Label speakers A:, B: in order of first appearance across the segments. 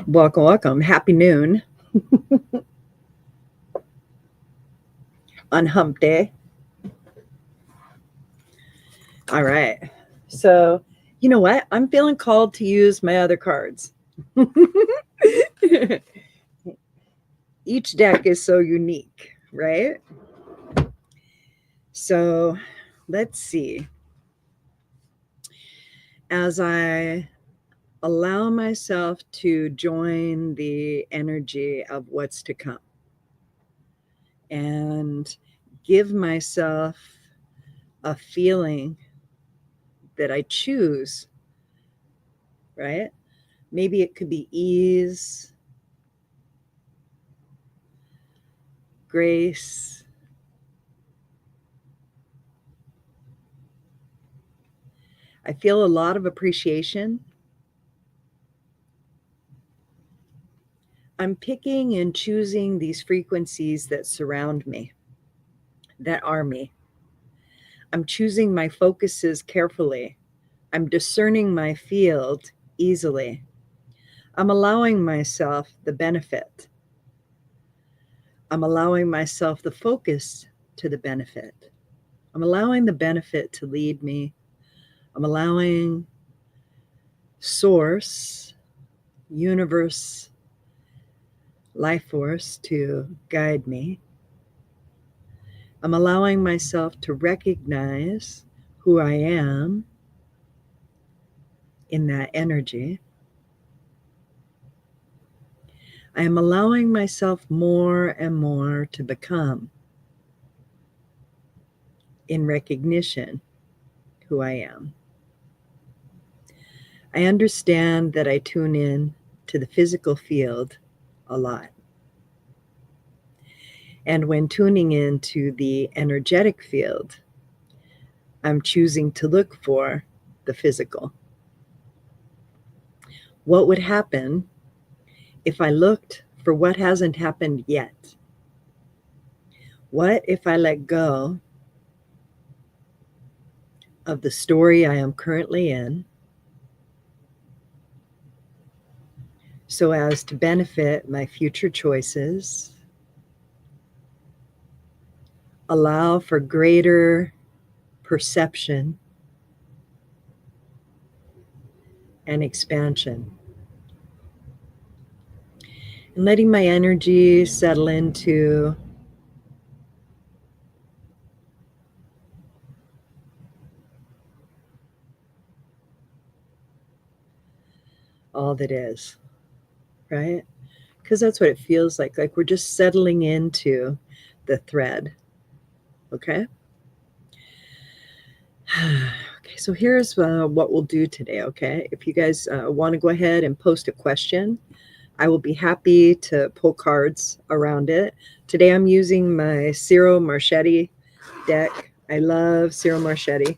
A: Welcome, welcome. Happy noon on hump day. All right. So, you know what? I'm feeling called to use my other cards. Each deck is so unique, right? So, let's see. As I allow myself to join the energy of what's to come and give myself a feeling that I choose, right? Maybe it could be ease, grace. I feel a lot of appreciation. I'm picking and choosing these frequencies that surround me, that are me. I'm choosing my focuses carefully. I'm discerning my field easily. I'm allowing myself the benefit. I'm allowing myself the focus to the benefit. I'm allowing the benefit to lead me. I'm allowing source, universe, life force to guide me. I'm allowing myself to recognize who I am in that energy. I am allowing myself more and more to become in recognition who I am. I understand that I tune in to the physical field a lot. And when tuning into the energetic field, I'm choosing to look for the physical. What would happen if I looked for what hasn't happened yet? What if I let go of the story I am currently in so as to benefit my future choices, allow for greater perception and expansion, and letting my energy settle into all that is, right? Because that's what it feels like we're just settling into the thread, okay? Okay, so here's what we'll do today, okay? If you guys want to go ahead and post a question, I will be happy to pull cards around it. Today I'm using my Ciro Marchetti deck. I love Ciro Marchetti.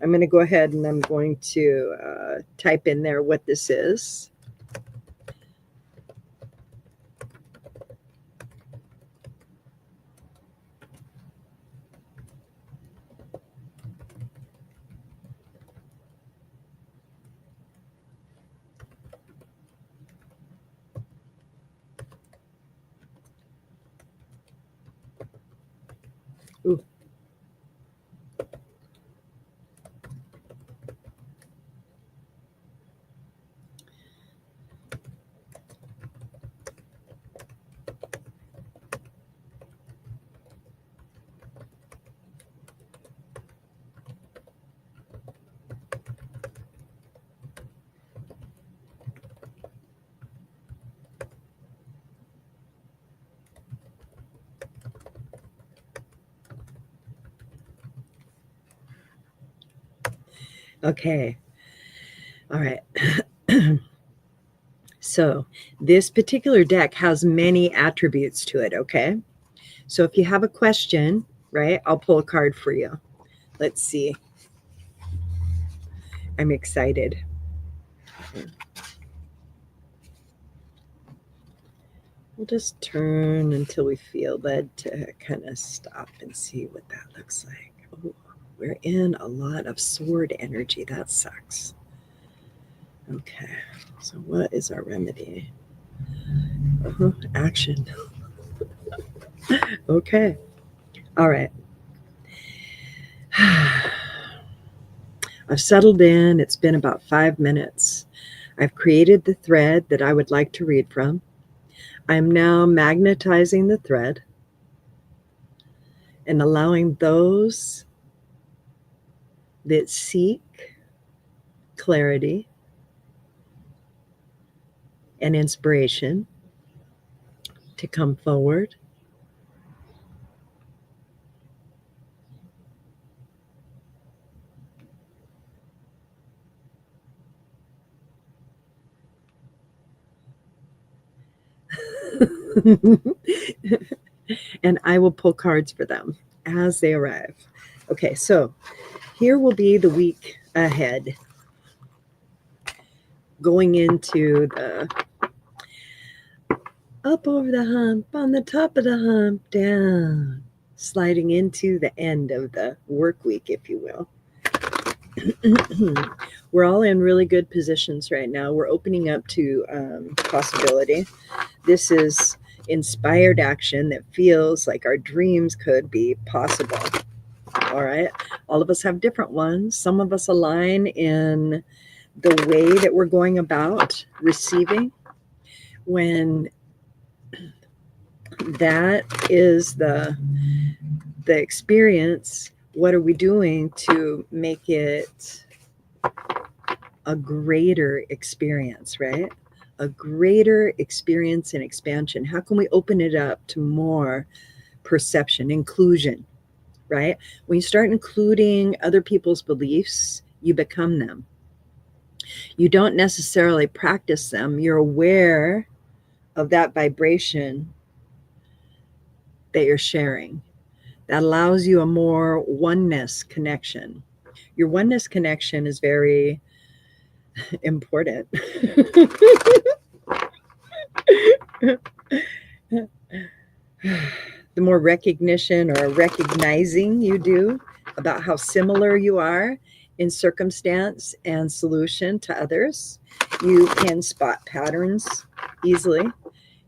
A: I'm going to go ahead and I'm going to type in there what this is. Ooh. Okay. All right. So this particular deck has many attributes to it, okay? So if you have a question, right, I'll pull a card for you. Let's see. I'm excited. We'll just turn until we feel led to kind of stop and see what that looks like. Ooh, we're in a lot of sword energy. That sucks. Okay, so what is our remedy? Action. Okay. All right. I've settled in. It's been about 5 minutes. I've created the thread that I would like to read from. I'm now magnetizing the thread and allowing those that seek clarity and inspiration to come forward. And I will pull cards for them as they arrive. Okay, so here will be the week ahead, going into the up over the hump, on the top of the hump, down, sliding into the end of the work week, if you will. We're all in really good positions right now. We're opening up to possibility. This is inspired action that feels like our dreams could be possible. All right. All of us have different ones. Some of us align in the way that we're going about receiving. When that is the experience, what are we doing to make it a greater experience, right? A greater experience and expansion. How can we open it up to more perception, inclusion, right? When you start including other people's beliefs, you become them. You don't necessarily practice them. You're aware of that vibration that you're sharing. That allows you a more oneness connection. Your oneness connection is very important. The more recognition or recognizing you do about how similar you are in circumstance and solution to others, you can spot patterns easily.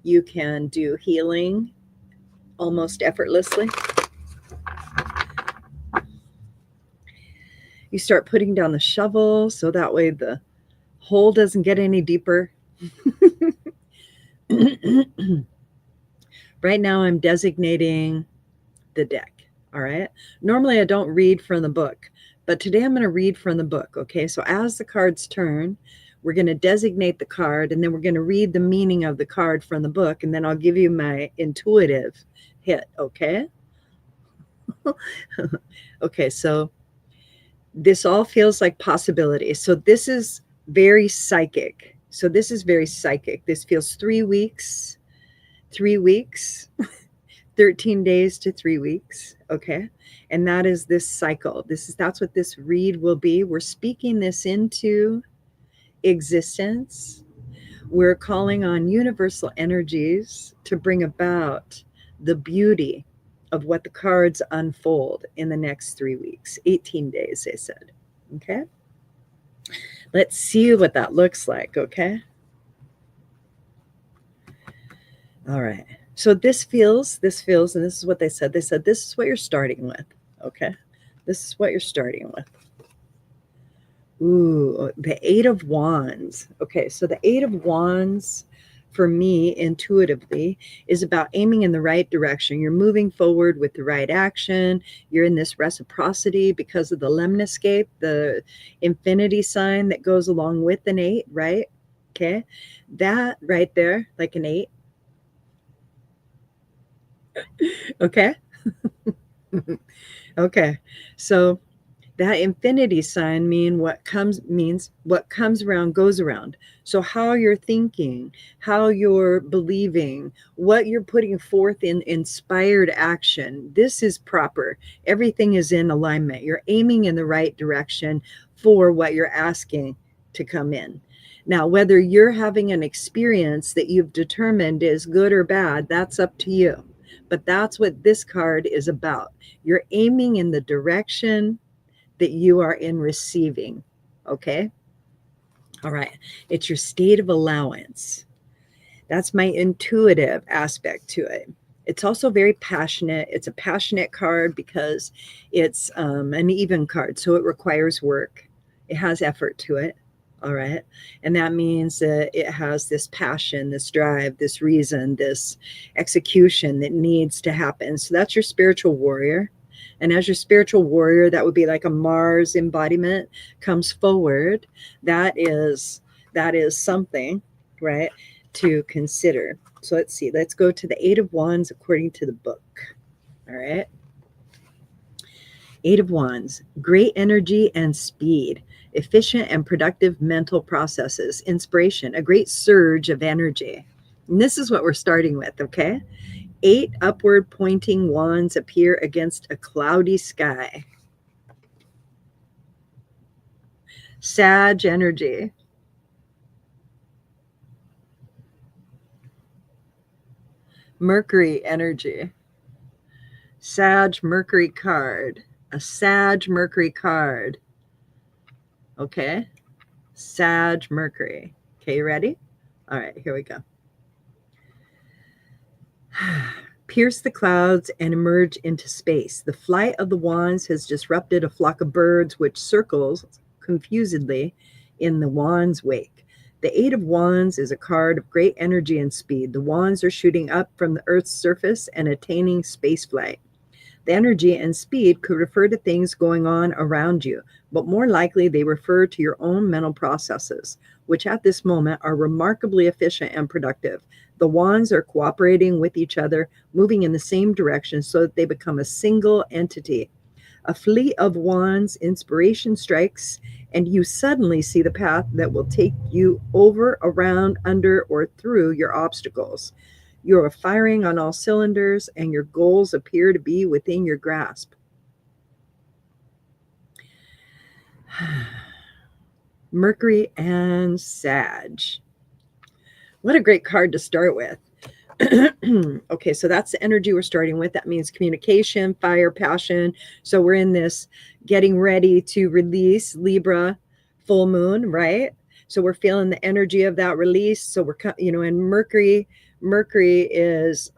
A: You can do healing almost effortlessly. You start putting down the shovel so that way the hole doesn't get any deeper. Right now I'm designating the deck. All right. Normally I don't read from the book, but today I'm going to read from the book. Okay. So as the cards turn, we're going to designate the card and then we're going to read the meaning of the card from the book. And then I'll give you my intuitive hit. Okay. Okay. So this all feels like possibility. So this is very psychic. This feels 3 weeks, 13 days to 3 weeks. Okay. And that is this cycle. That's what this read will be. We're speaking this into existence. We're calling on universal energies to bring about the beauty of what the cards unfold in the next 3 weeks, 18 days, they said. Okay. Let's see what that looks like. Okay. All right. So this feels, and this is what they said. They said, this is what you're starting with. Okay. This is what you're starting with. Ooh, the Eight of Wands. Okay. So the Eight of Wands for me intuitively is about aiming in the right direction. You're moving forward with the right action. You're in this reciprocity because of the lemniscape, the infinity sign that goes along with an 8, right? Okay. That right there, like an 8. Okay. Okay. So that infinity sign means what comes around goes around. So how you're thinking, how you're believing, what you're putting forth in inspired action, this is proper. Everything is in alignment. You're aiming in the right direction for what you're asking to come in. Now, whether you're having an experience that you've determined is good or bad, that's up to you. But that's what this card is about. You're aiming in the direction that you are in receiving. Okay. All right. It's your state of allowance. That's my intuitive aspect to it. It's also very passionate. It's a passionate card because it's an even card, so it requires work. It has effort to it. All right. And that means that it has this passion, this drive, this reason, this execution that needs to happen. So that's your spiritual warrior. And as your spiritual warrior, that would be like a Mars embodiment comes forward. That is something, right, to consider. So let's see. Let's go to the Eight of Wands according to the book. All right. Eight of Wands, great energy and speed, efficient and productive mental processes, inspiration, a great surge of energy. And this is what we're starting with, okay? 8 upward pointing wands appear against a cloudy sky. Sag energy. Mercury energy. Sag Mercury card. A Sag Mercury card. Okay? Sag Mercury. Okay, you ready? All right, here we go. Pierce the clouds and emerge into space. The flight of the wands has disrupted a flock of birds which circles confusedly in the wand's wake. The Eight of Wands is a card of great energy and speed. The wands are shooting up from the Earth's surface and attaining space flight. The energy and speed could refer to things going on around you, but more likely they refer to your own mental processes, which at this moment are remarkably efficient and productive. The wands are cooperating with each other, moving in the same direction so that they become a single entity. A fleet of wands, inspiration strikes, and you suddenly see the path that will take you over, around, under, or through your obstacles. You are firing on all cylinders, and your goals appear to be within your grasp. Mercury and Sag. What a great card to start with. Okay, so that's the energy we're starting with. That means communication, fire, passion. So we're in this getting ready to release Libra full moon, right? So we're feeling the energy of that release. So we're, and Mercury is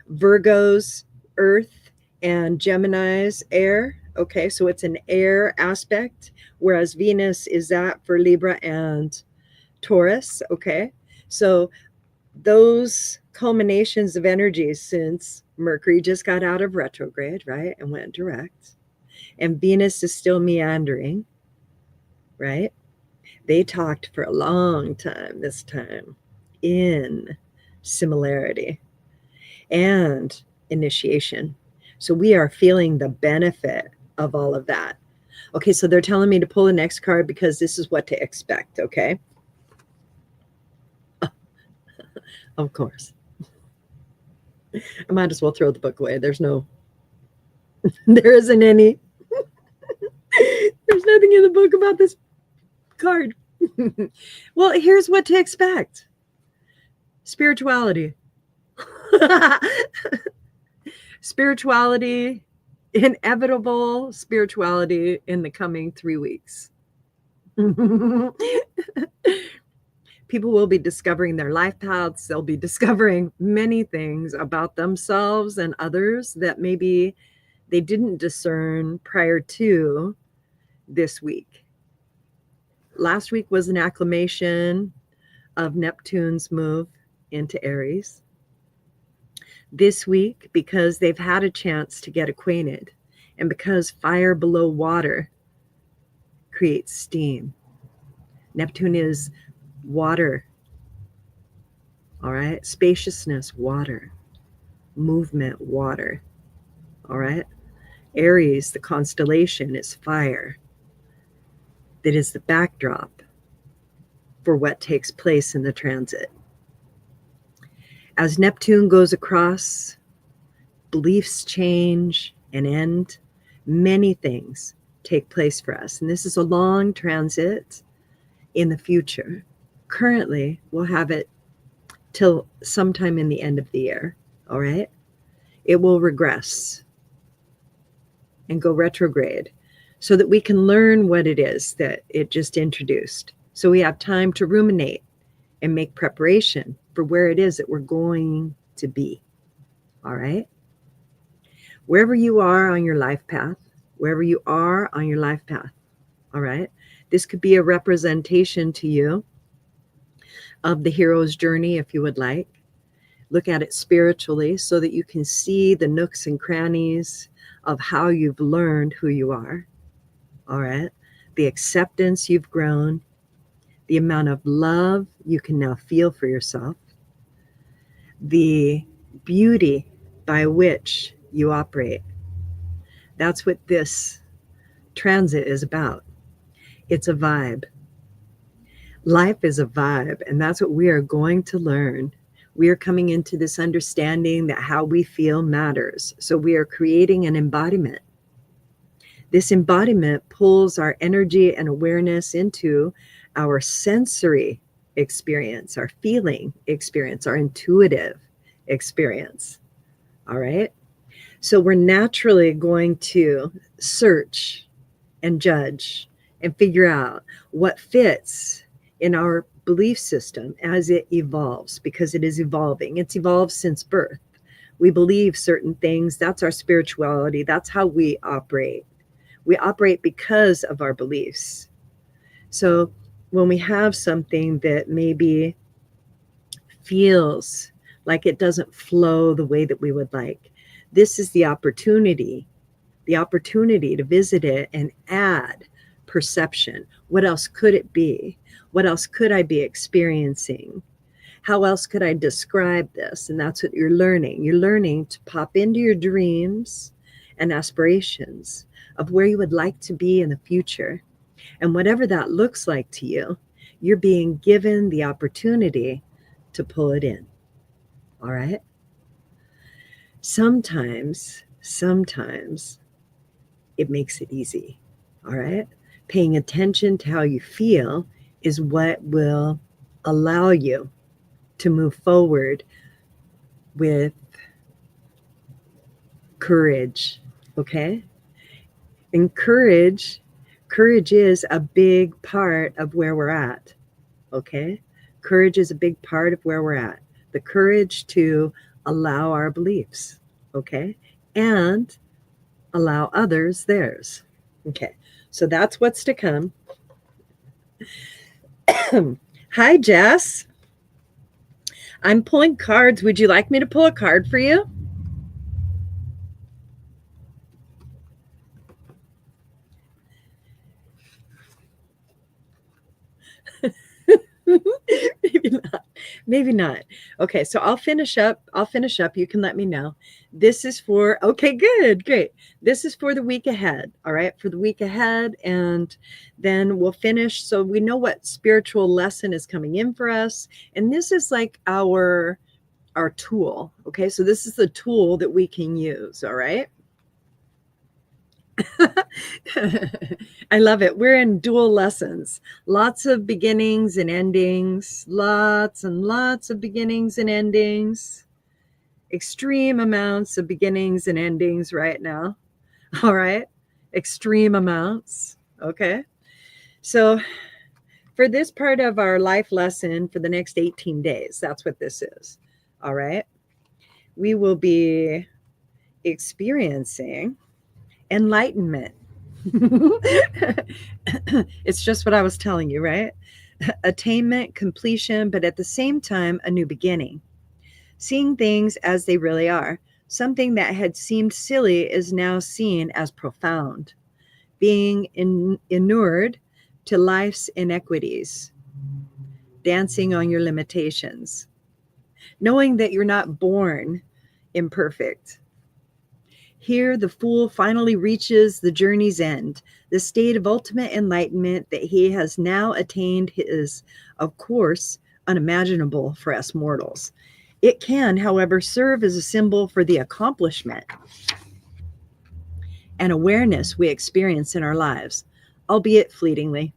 A: Virgo's earth and Gemini's air. Okay, so it's an air aspect, whereas Venus is that for Libra and Taurus. Okay, so those culminations of energy, since Mercury just got out of retrograde, right, and went direct, and Venus is still meandering, right? They talked for a long time this time in similarity and initiation. So we are feeling the benefit of all of that. Okay, so they're telling me to pull the next card because this is what to expect, okay? Of course. I might as well throw the book away. There isn't any. There's nothing in the book about this card. Well, here's what to expect. Spirituality. Spirituality, inevitable spirituality in the coming 3 weeks. People will be discovering their life paths. They'll be discovering many things about themselves and others that maybe they didn't discern prior to this week. Last week was an acclamation of Neptune's move into Aries. This week, because they've had a chance to get acquainted, and because fire below water creates steam. Neptune is water, all right? Spaciousness, water. Movement, water, all right? Aries, the constellation, is fire. That is the backdrop for what takes place in the transit. As Neptune goes across, beliefs change and end. Many things take place for us. And this is a long transit in the future. Currently, we'll have it till sometime in the end of the year, all right? It will regress and go retrograde so that we can learn what it is that it just introduced. So we have time to ruminate and make preparation for where it is that we're going to be. All right? Wherever you are on your life path, wherever you are on your life path, all right? This could be a representation to you of the hero's journey, if you would like. Look at it spiritually so that you can see the nooks and crannies of how you've learned who you are, all right? The acceptance you've grown, the amount of love you can now feel for yourself, the beauty by which you operate. That's what this transit is about. It's a vibe. Life is a vibe, and that's what we are going to learn. We are coming into this understanding that how we feel matters. So we are creating an embodiment. This embodiment pulls our energy and awareness into our sensory experience, our feeling experience, our intuitive experience. All right? So we're naturally going to search and judge and figure out what fits in our belief system as it evolves, because it is evolving. It's evolved since birth. We believe certain things. That's our spirituality. That's how we operate. We operate because of our beliefs. So when we have something that maybe feels like it doesn't flow the way that we would like, this is the opportunity to visit it and add perception. What else could it be? What else could I be experiencing? How else could I describe this? And that's what you're learning. You're learning to pop into your dreams and aspirations of where you would like to be in the future. And whatever that looks like to you, you're being given the opportunity to pull it in. All right? Sometimes it makes it easy. All right? Paying attention to how you feel is what will allow you to move forward with courage. Okay? And courage is a big part of where we're at. Okay? Courage is a big part of where we're at. The courage to allow our beliefs. Okay? And allow others theirs. Okay, so that's what's to come. Hi, Jess. I'm pulling cards. Would you like me to pull a card for you? Maybe not. Maybe not. Okay, so I'll finish up. You can let me know. This is for, okay, good, great. This is for the week ahead. All right, for the week ahead. And then we'll finish. So we know what spiritual lesson is coming in for us. And this is like our tool. Okay, so this is the tool that we can use. All right. I love it. We're in dual lessons. Lots of beginnings and endings. Lots and lots of beginnings and endings. Extreme amounts of beginnings and endings right now. All right. Extreme amounts. Okay. So for this part of our life lesson for the next 18 days, that's what this is. All right. We will be experiencing enlightenment. It's just what I was telling you, right? Attainment, completion, but at the same time, a new beginning. Seeing things as they really are. Something that had seemed silly is now seen as profound. Being inured to life's inequities. Dancing on your limitations. Knowing that you're not born imperfect. Here, the fool finally reaches the journey's end. The state of ultimate enlightenment that he has now attained is, of course, unimaginable for us mortals. It can, however, serve as a symbol for the accomplishment and awareness we experience in our lives, albeit fleetingly.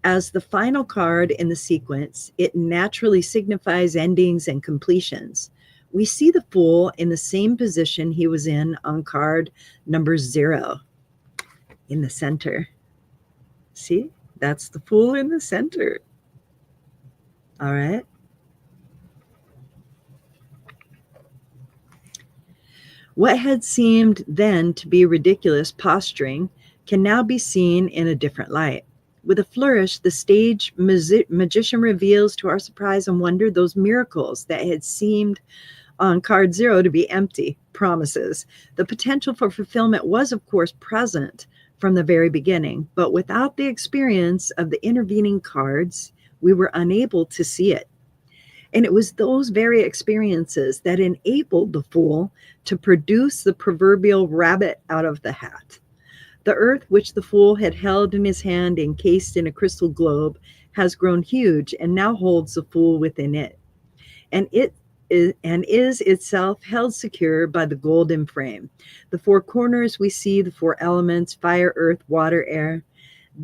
A: As the final card in the sequence, it naturally signifies endings and completions. We see the Fool in the same position he was in on card number 0 in the center. See, that's the Fool in the center. All right. What had seemed then to be ridiculous posturing can now be seen in a different light. With a flourish, the stage magician reveals to our surprise and wonder those miracles that had seemed on card 0 to be empty promises. The potential for fulfillment was, of course, present from the very beginning, but without the experience of the intervening cards, we were unable to see it. And it was those very experiences that enabled the fool to produce the proverbial rabbit out of the hat. The earth, which the fool had held in his hand encased in a crystal globe, has grown huge and now holds the fool within it. And is itself held secure by the golden frame. The 4 corners we see, the 4 elements, fire, earth, water, air.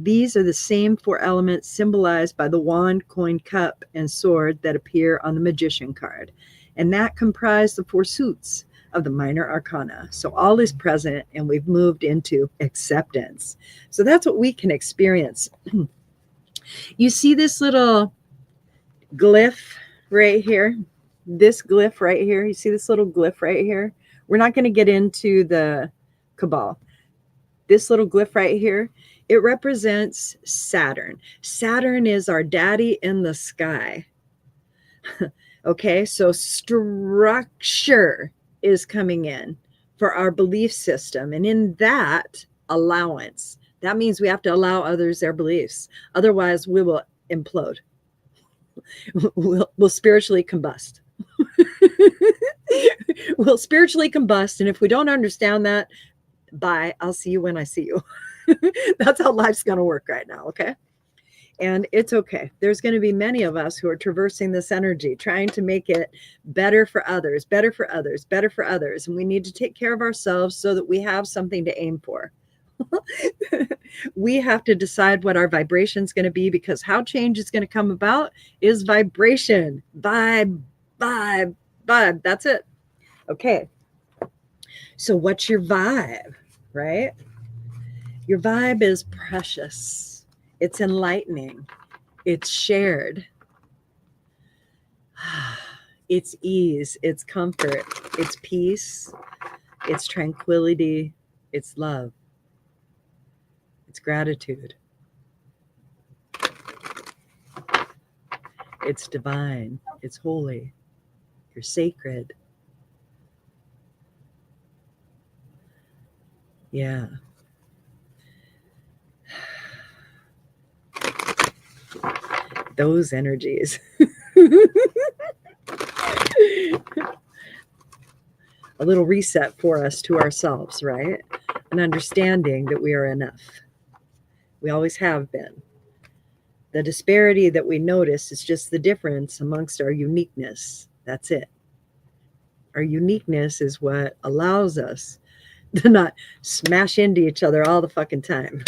A: These are the same 4 elements symbolized by the wand, coin, cup, and sword that appear on the magician card. And that comprise the 4 suits of the minor arcana. So all is present, and we've moved into acceptance. So that's what we can experience. You see this little glyph right here? This glyph right here. You see this little glyph right here? We're not going to get into the Cabal. This little glyph right here, it represents Saturn. Saturn is our daddy in the sky. Okay, so structure is coming in for our belief system. And in that, allowance. That means we have to allow others their beliefs. Otherwise, we will implode. We'll spiritually combust. We'll spiritually combust. And if we don't understand that, bye. I'll see you when I see you. That's how life's going to work right now. Okay. And it's okay. There's going to be many of us who are traversing this energy, trying to make it better for others, better for others, better for others. And we need to take care of ourselves so that we have something to aim for. We have to decide what our vibration is going to be, because how change is going to come about is vibration. Vibe. That's it. Okay. So what's your vibe, right? Your vibe is precious. It's enlightening. It's shared. It's ease. It's comfort. It's peace. It's tranquility. It's love. It's gratitude. It's divine. It's holy. You're sacred. Yeah. Those energies. A little reset for us to ourselves, right? An understanding that we are enough. We always have been. The disparity that we notice is just the difference amongst our uniqueness. That's it. Our uniqueness is what allows us to not smash into each other all the fucking time.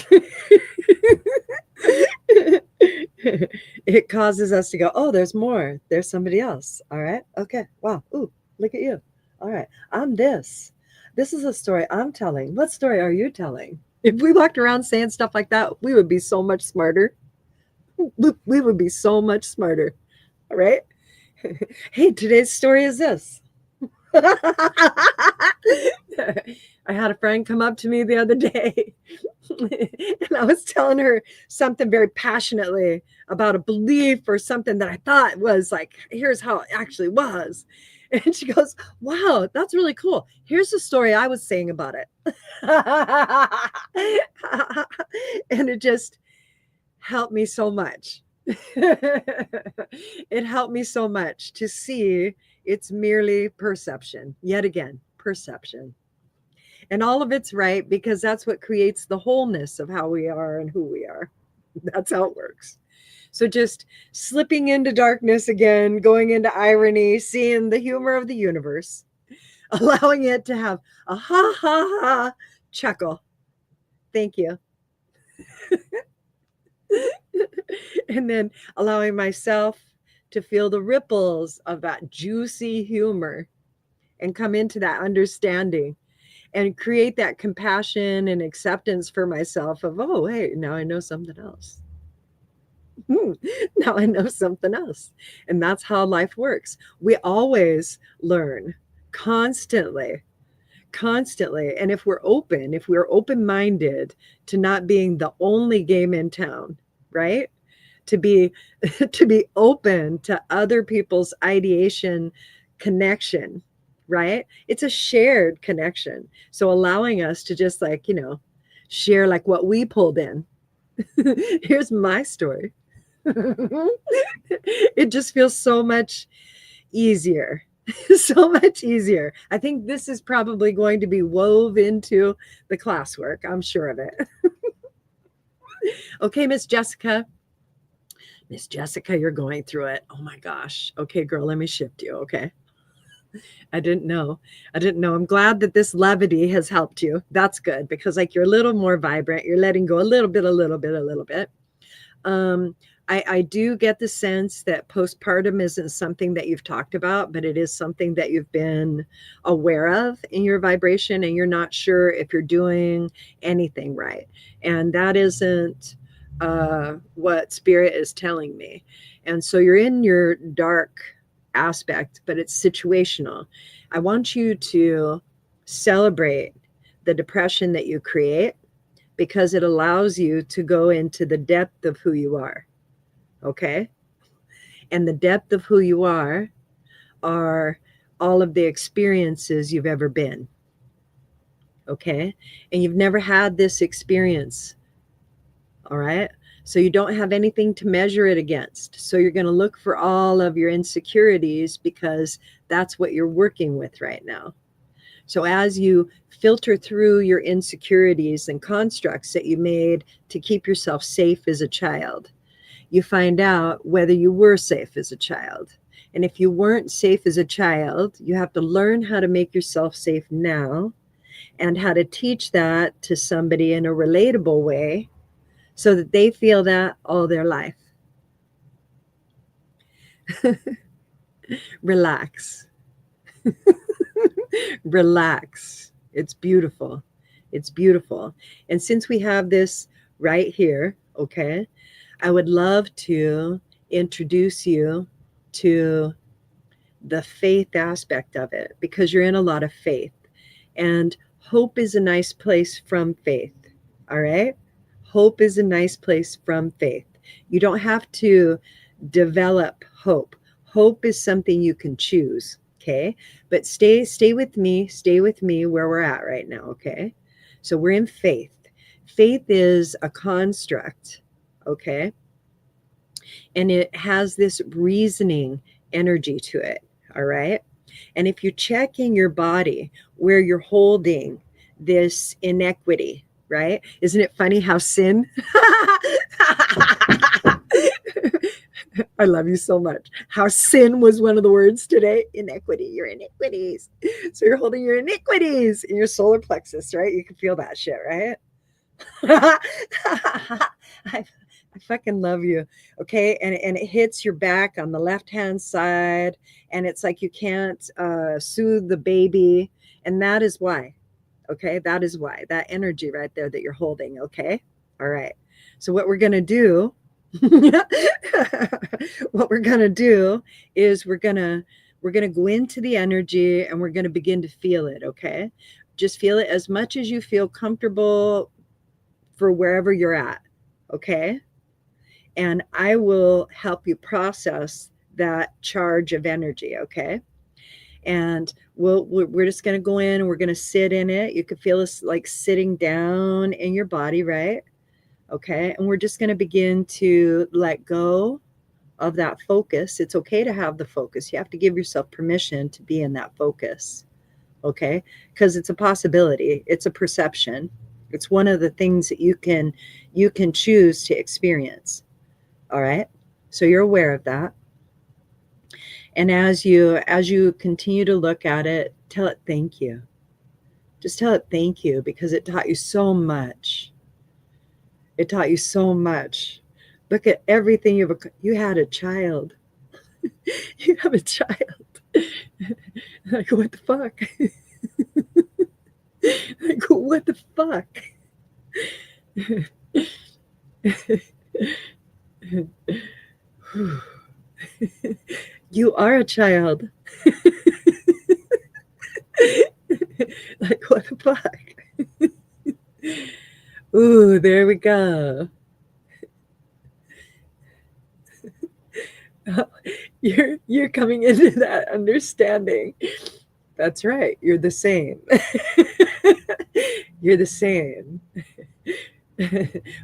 A: It causes us to go, oh, there's more. There's somebody else. All right. Okay. Wow. Ooh, look at you. All right. I'm this. This is a story I'm telling. What story are you telling? If we walked around saying stuff like that, we would be so much smarter. We would be so much smarter. All right. Hey, today's story is this. I had a friend come up to me the other day and I was telling her something very passionately about a belief or something that I thought was like, here's how it actually was. And she goes, wow, that's really cool. Here's the story I was saying about it. And it just helped me so much. It helped me so much to see it's merely perception. Yet again, perception. And all of it's right, because that's what creates the wholeness of how we are and who we are. That's how it works. So just slipping into darkness again, going into irony, seeing the humor of the universe, allowing it to have a ha ha ha chuckle. Thank you. And then allowing myself to feel the ripples of that juicy humor and come into that understanding and create that compassion and acceptance for myself of, oh, hey, now I know something else. Now I know something else. And that's how life works. We always learn constantly. constantly. And if we're open-minded to not being the only game in town, right? To be to be open to other people's ideation connection, right? It's a shared connection. So allowing us to just like, share like what we pulled in. Here's my story. It just feels so much easier. So much easier. I think this is probably going to be wove into the classwork. I'm sure of it. Okay, Miss Jessica. Miss Jessica, you're going through it. Oh my gosh. Okay, girl, let me shift you. Okay. I didn't know. I'm glad that this levity has helped you. That's good because like you're a little more vibrant. You're letting go a little bit. Um, I do get the sense that postpartum isn't something that you've talked about, but it is something that you've been aware of in your vibration, and you're not sure if you're doing anything right. And that isn't what spirit is telling me. And so you're in your dark aspect, but it's situational. I want you to celebrate the depression that you create because it allows you to go into the depth of who you are. Okay? And the depth of who you are all of the experiences you've ever been. Okay? And you've never had this experience. All right? So you don't have anything to measure it against. So you're going to look for all of your insecurities because that's what you're working with right now. So as you filter through your insecurities and constructs that you made to keep yourself safe as a child, you find out whether you were safe as a child. And if you weren't safe as a child, you have to learn how to make yourself safe now and how to teach that to somebody in a relatable way so that they feel that all their life. Relax. Relax. It's beautiful. It's beautiful. And since we have this right here, okay, I would love to introduce you to the faith aspect of it because you're in a lot of faith. And hope is a nice place from faith. All right? Hope is a nice place from faith. You don't have to develop hope. Hope is something you can choose. Okay. But stay with me where we're at right now. Okay. So we're in faith. Faith is a construct. Okay. And it has this reasoning energy to it. All right. And if you're checking your body where you're holding this inequity, right? Isn't it funny how sin? I love you so much. How sin was one of the words today. Inequity, your iniquities. So you're holding your iniquities in your solar plexus, right? You can feel that shit, right? I fucking love you. Okay. And it hits your back on the left-hand side. And it's like you can't soothe the baby. And that is why. Okay. That is why. That energy right there that you're holding. Okay. All right. So what we're going to do what we're going to do is we're going to go into the energy and we're going to begin to feel it. Okay. Just feel it as much as you feel comfortable for wherever you're at. Okay. And I will help you process that charge of energy. Okay. And we're just going to go in and we're going to sit in it. You can feel us like sitting down in your body, right? Okay. And we're just going to begin to let go of that focus. It's okay to have the focus. You have to give yourself permission to be in that focus. Okay. Because it's a possibility. It's a perception. It's one of the things that you can choose to experience. All right. So you're aware of that. And as you continue to look at it, tell it thank you. Just tell it thank you because it taught you so much. It taught you so much. Look at everything you had a child. You have a child. Like, what the fuck? Like, what the fuck? You are a child. Like, what the fuck? Ooh, there we go. You're coming into that understanding. That's right. You're the same. You're the same.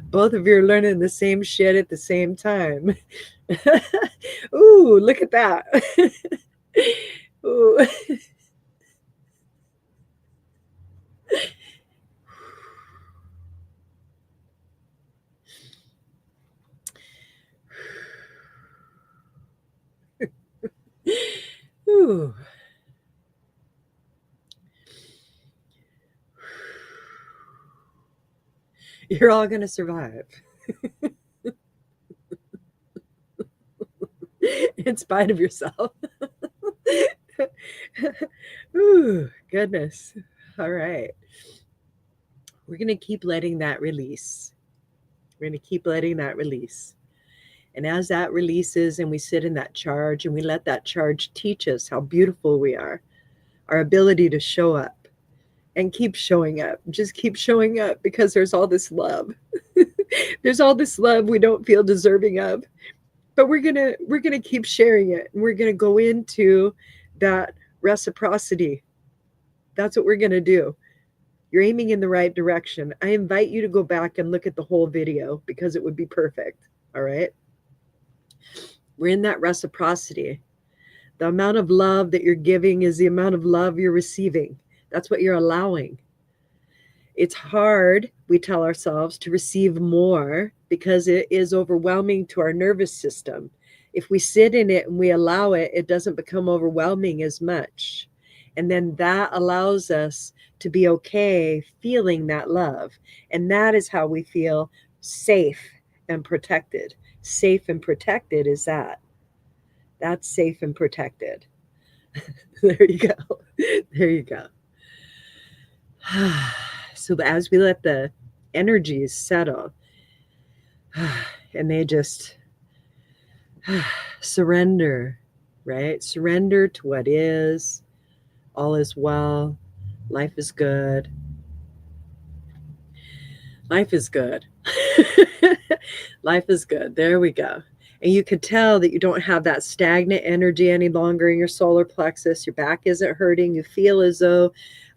A: Both of you are learning the same shit at the same time. Ooh, look at that. Ooh. Ooh. You're all going to survive. In spite of yourself. Ooh, goodness. All right. We're going to keep letting that release. We're going to keep letting that release. And as that releases and we sit in that charge and we let that charge teach us how beautiful we are, our ability to show up and keep showing up, just keep showing up, because there's all this love. There's all this love we don't feel deserving of, but we're gonna keep sharing it, and we're gonna go into that reciprocity. That's what we're gonna do. You're aiming in the right direction. I invite you to go back and look at the whole video, because it would be perfect. All right. We're in that reciprocity. The amount of love that you're giving is the amount of love you're receiving. That's what you're allowing. It's hard, we tell ourselves, to receive more because it is overwhelming to our nervous system. If we sit in it and we allow it, it doesn't become overwhelming as much. And then that allows us to be okay feeling that love. And that is how we feel safe and protected. Safe and protected is that. That's safe and protected. There you go. There you go. So as we let the energies settle and they just surrender, right? Surrender to what is. All is well. Life is good. Life is good. Life is good. There we go. And you could tell that you don't have that stagnant energy any longer in your solar plexus. Your back isn't hurting. You feel as though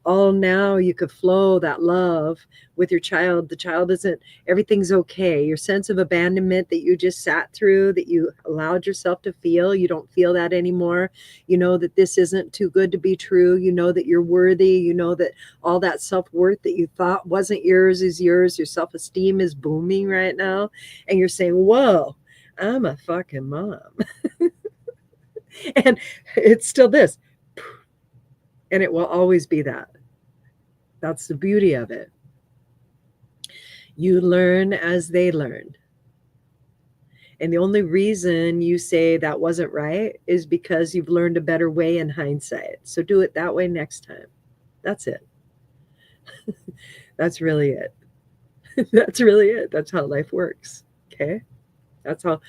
A: now you could flow that love with your child. The child isn't, everything's okay. Your sense of abandonment that you just sat through, that you allowed yourself to feel, you don't feel that anymore. You know that this isn't too good to be true. You know that you're worthy. You know that all that self-worth that you thought wasn't yours is yours. Your self-esteem is booming right now. And you're saying, whoa, I'm a fucking mom. And it's still this. And it will always be that. That's the beauty of it. You learn as they learn. And the only reason you say that wasn't right is because you've learned a better way in hindsight. So do it that way next time. That's it. That's really it. That's really it. That's how life works. Okay? That's how,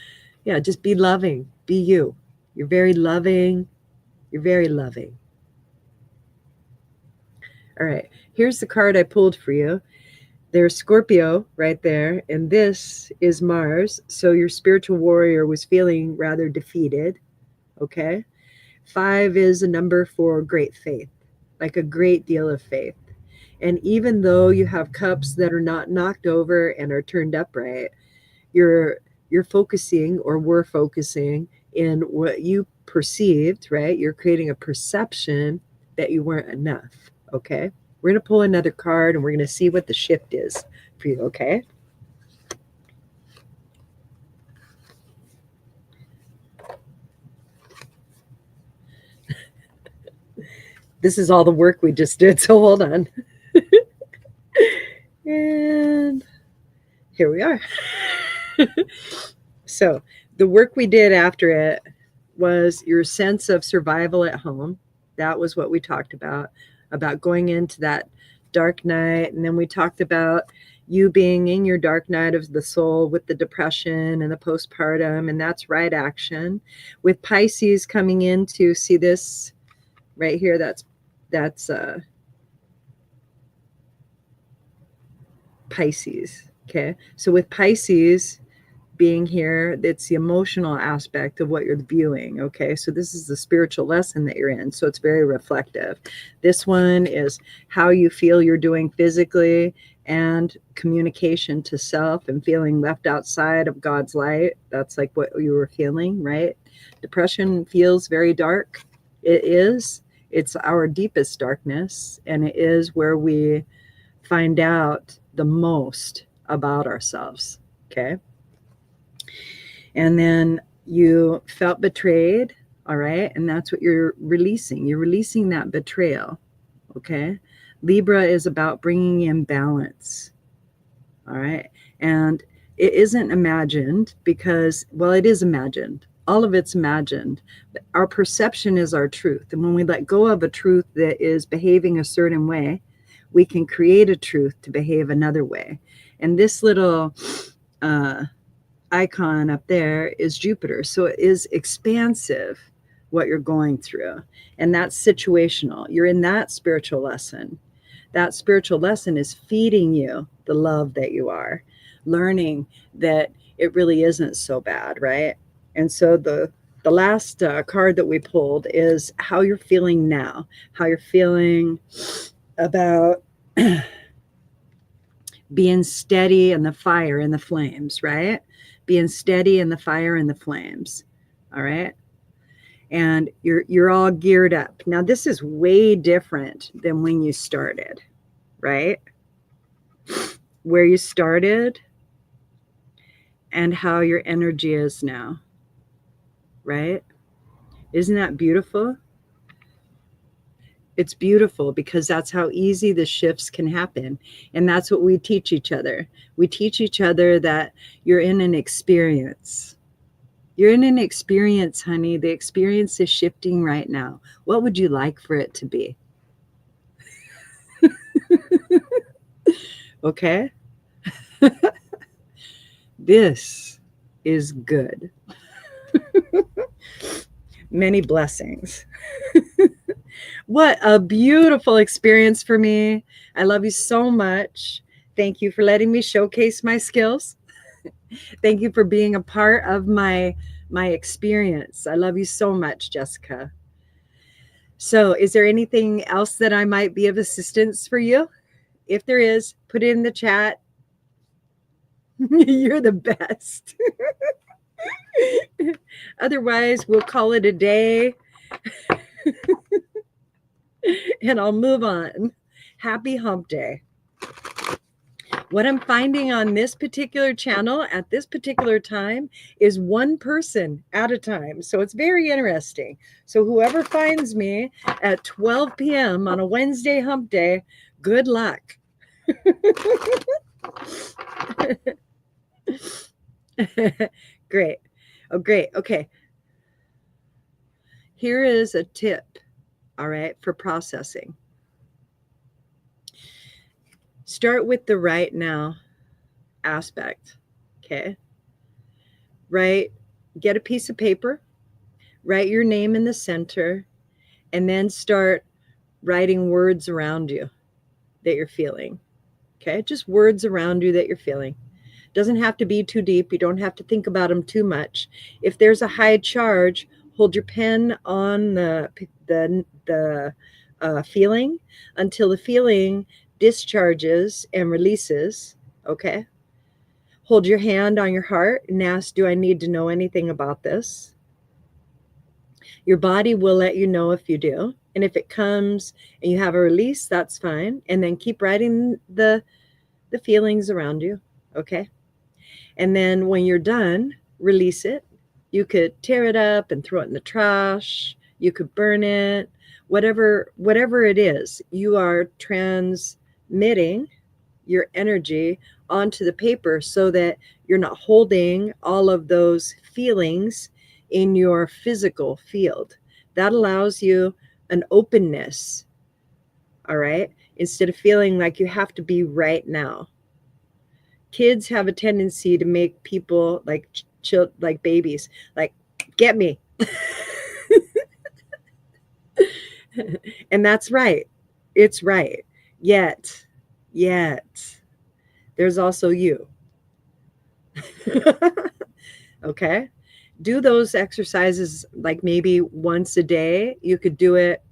A: yeah, just be loving. Be you. You're very loving. You're very loving. All right. Here's the card I pulled for you. There's Scorpio right there, and this is Mars. So your spiritual warrior was feeling rather defeated. Okay. 5 is a number for great faith, like a great deal of faith. And even though you have cups that are not knocked over and are turned upright, you're focusing, or we're focusing, in what you perceived, right? You're creating a perception that you weren't enough. Okay. We're going to pull another card and we're going to see what the shift is for you. Okay. This is all the work we just did. So hold on. And here we are. So the work we did after it was your sense of survival at home. That was what we talked about going into that dark night. And then we talked about you being in your dark night of the soul with the depression and the postpartum, and that's right action. With Pisces coming in to see this right here, that's Pisces. Okay. So with Pisces being here, it's the emotional aspect of what you're viewing. Okay. So this is the spiritual lesson that you're in. So it's very reflective. This one is how you feel you're doing physically and communication to self and feeling left outside of God's light. That's like what you were feeling, right? Depression feels very dark. It is. It's our deepest darkness, and it is where we find out the most about ourselves. Okay. And then you felt betrayed. All right. And that's what you're releasing. You're releasing that betrayal. Okay. Libra is about bringing in balance. All right. And it isn't imagined because, well, it is imagined. All of it's imagined. But our perception is our truth. And when we let go of a truth that is behaving a certain way, we can create a truth to behave another way. And this little icon up there is Jupiter. So it is expansive, what you're going through. And that's situational. You're in that spiritual lesson. That spiritual lesson is feeding you the love that you are, learning that it really isn't so bad, right? And so the last card that we pulled is how you're feeling now, how you're feeling about being steady in the fire and the flames, right? Being steady in the fire and the flames. All right. And you're all geared up. Now this is way different than when you started, right? Where you started and how your energy is now, right? Isn't that beautiful? It's beautiful because that's how easy the shifts can happen. And that's what we teach each other. We teach each other that you're in an experience. You're in an experience, honey. The experience is shifting right now. What would you like for it to be? Okay? This is good. Many blessings. What a beautiful experience for me. I love you so much. Thank you for letting me showcase my skills. Thank you for being a part of my experience. I love you so much, Jessica. So, is there anything else that I might be of assistance for you? If there is, put it in the chat. You're the best. Otherwise, we'll call it a day. And I'll move on. Happy hump day. What I'm finding on this particular channel at this particular time is one person at a time. So it's very interesting. So whoever finds me at 12 p.m. on a Wednesday hump day, good luck. Great. Oh, great. Okay. Here is a tip, all right, for processing. Start with the right now aspect, okay? Get a piece of paper, write your name in the center, and then start writing words around you that you're feeling, okay? Just words around you that you're feeling. Doesn't have to be too deep. You don't have to think about them too much. If there's a high charge, hold your pen on the feeling until the feeling discharges and releases, okay? Hold your hand on your heart and ask, do I need to know anything about this? Your body will let you know if you do. And if it comes and you have a release, that's fine. And then keep writing the feelings around you, okay? And then when you're done, release it. You could tear it up and throw it in the trash. You could burn it. Whatever it is, you are transmitting your energy onto the paper so that you're not holding all of those feelings in your physical field. That allows you an openness, all right? Instead of feeling like you have to be right now. Kids have a tendency to make people like babies, like, get me. And that's right. It's right. Yet, There's also you. Okay? Do those exercises like maybe once a day. You could do it.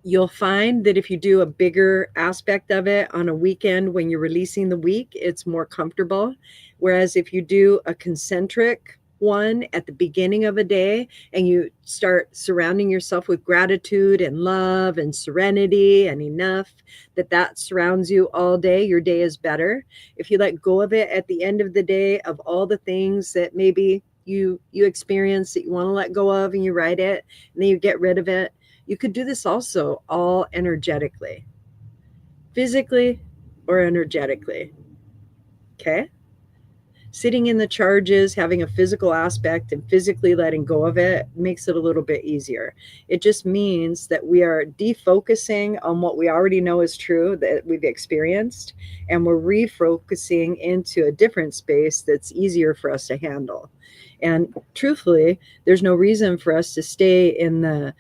A: You'll find that if you do a bigger aspect of it on a weekend when you're releasing the week, it's more comfortable. Whereas if you do a concentric one at the beginning of a day and you start surrounding yourself with gratitude and love and serenity and enough that surrounds you all day, your day is better. If you let go of it at the end of the day, of all the things that maybe you experience that you want to let go of, and you write it and then you get rid of it, you could do this also all energetically, physically or energetically. Okay? Sitting in the charges, having a physical aspect and physically letting go of it makes it a little bit easier. It just means that we are defocusing on what we already know is true, that we've experienced, and we're refocusing into a different space that's easier for us to handle. And truthfully, there's no reason for us to stay in the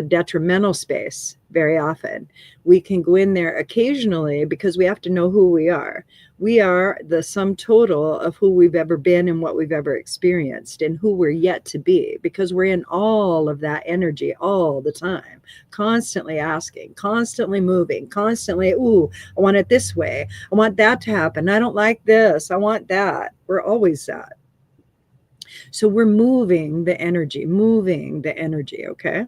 A: detrimental space very often. We can go in there occasionally because we have to know who we are. We are the sum total of who we've ever been and what we've ever experienced and who we're yet to be, because we're in all of that energy all the time, constantly asking, constantly moving, constantly, ooh, I want it this way. I want that to happen. I don't like this. I want that. We're always that. So we're moving the energy, okay?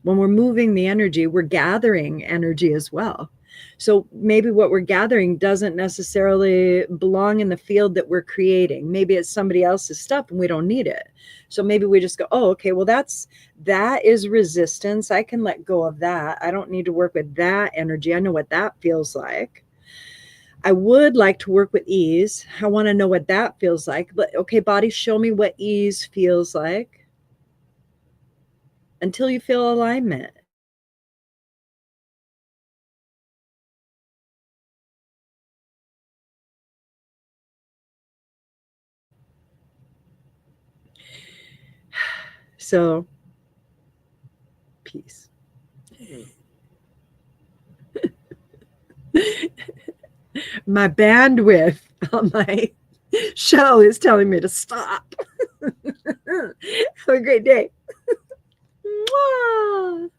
A: When we're moving the energy, we're gathering energy as well. So maybe what we're gathering doesn't necessarily belong in the field that we're creating. Maybe it's somebody else's stuff and we don't need it. So maybe we just go, oh, okay, well, that is resistance. I can let go of that. I don't need to work with that energy. I know what that feels like. I would like to work with ease. I want to know what that feels like. But okay, body, show me what ease feels like until you feel alignment. So, peace. My bandwidth on my show is telling me to stop. Have a great day. Mwah.